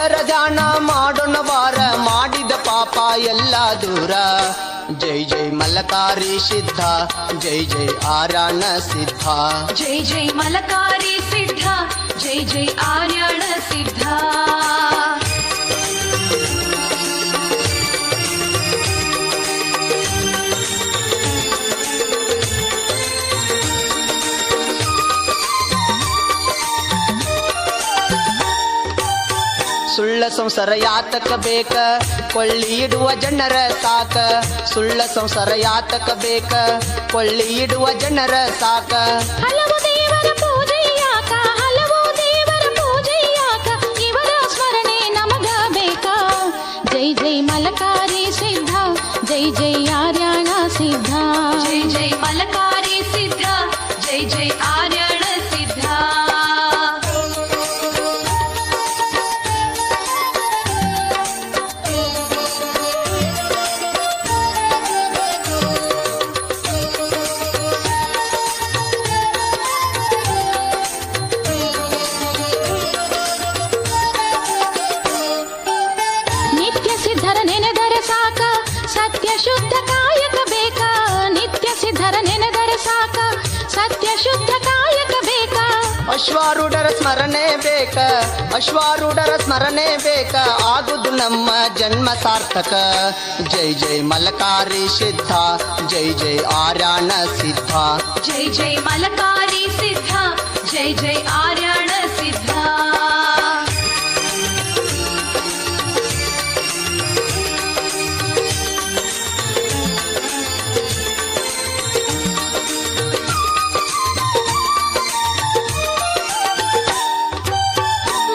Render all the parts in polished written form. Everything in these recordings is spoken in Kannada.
ದೇವರ ಧ್ಯಾನ ಮಾಡೋಣ ಬಾರ, ಮಾಡಿದ ಪಾಪ ಎಲ್ಲ ದೂರ. ಜೈ ಜೈ ಮಲಕಾರಿ ಸಿದ್ಧ, ಜೈ ಜೈ ಆರ್ಯಣ ಸಿದ್ಧ. ಜೈ ಜೈ ಮಲಕಾರಿ ಸಿದ್ಧ, ಜೈ ಜೈ ಆರ್ಯಣ ಸಿದ್ಧ. ಸುಳ್ಳ ಸಂಸಾರ ಯಾತಕ ಬೇಕ, ಕೊಳ್ಳಿ ಇಡುವ ಜನರ ಸಾಕ. ಸುಳ್ಳ ಸಂಸಾರ ಯಾತಕ ಬೇಕ, ಕೊಳ್ಳಿ ಇಡುವ ಜನರ ಸಾಕ. ಹಲವು ದೇವರ ಪೂಜೆ ಯಾಕ, ಹಲವು ದೇವರ ಪೂಜೆ ಯಾಕ, ಇವರ ಸ್ಮರಣೆ ನಮಗ ಬೇಕಾ. ಜೈ ಜೈ ಮಲಕಾರಿ ಸಿದ್ಧ, ಜೈ ಜೈ ಆರ್ಯಣ ಸಿದ್ಧ. ಜೈ ಜೈ ಮಲಕಾರಿ ಸಿದ್ಧ, ಜೈ ಜೈ ಆರ್ಯಣ ಸಿದ್ಧ. ನಿತ್ಯ ಸಿದ್ಧರ ನೆನೆದರೆ ಸಾಕ, ಸತ್ಯ ಶುದ್ಧ ಕಾಯಕ ಬೇಕ. ನಿತ್ಯ ಸಿದ್ಧರ ನೆನೆದರೆ ಸಾಕ, ಸತ್ಯ ಶುದ್ಧ ಕಾಯಕ ಬೇಕ. ಅಶ್ವಾರೂಢರ ಸ್ಮರಣೆ ಬೇಕ, ಅಶ್ವಾರೂಢರ ಸ್ಮರಣೆ ಬೇಕ, ಆಗುದು ನಮ್ಮ ಜನ್ಮ ಸಾರ್ಥಕ. ಜೈ ಜೈ ಮಲಕಾರಿ ಸಿದ್ಧ, ಜೈ ಜೈ ಆರ್ಯಣ ಸಿದ್ಧ. ಜೈ ಜೈ ಮಲಕಾರಿ ಸಿದ್ಧ, ಜೈ ಜೈ ಆರ್ಯಣ ಸಿದ್ಧ.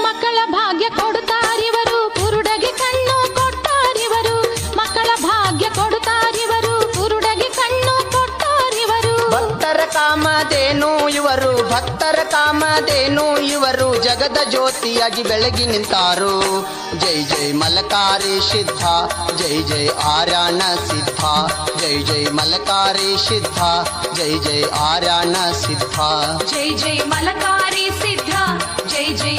ಮಕ್ಕಳ ಭಾಗ್ಯ ಕೊಡುತ್ತಾರಿವರು, ಕುರುಡಗೆ ಕಣ್ಣು ಕೊಟ್ಟಾರಿವರು. ಮಕ್ಕಳ ಭಾಗ್ಯ ಕೊಡುತ್ತಾರಿವರು, ಕುರುಡಗೆ ಕಣ್ಣು ಕೊಟ್ಟಾರಿವರು. ಭಕ್ತರ ಕಾಮಧೇನು ಇವರು, ಭಕ್ತರ ಕಾಮಧೇನು ಇವರು, ಜಗದ ಜ್ಯೋತಿಯಾಗಿ ಬೆಳಗಿ ನಿಂತಾರು. ಜೈ ಜೈ ಮಲಕಾರಿ ಸಿದ್ಧ, ಜೈ ಜೈ ಆರ್ಯಣ ಸಿದ್ಧ. ಜೈ ಜೈ ಮಲಕಾರಿ ಸಿದ್ಧ, ಜೈ ಜೈ ಆರ್ಯಣ ಸಿದ್ಧ. ಜೈ ಜೈ ಮಲಕಾರಿ ಸಿದ್ಧ, ಜೈ ಜೈ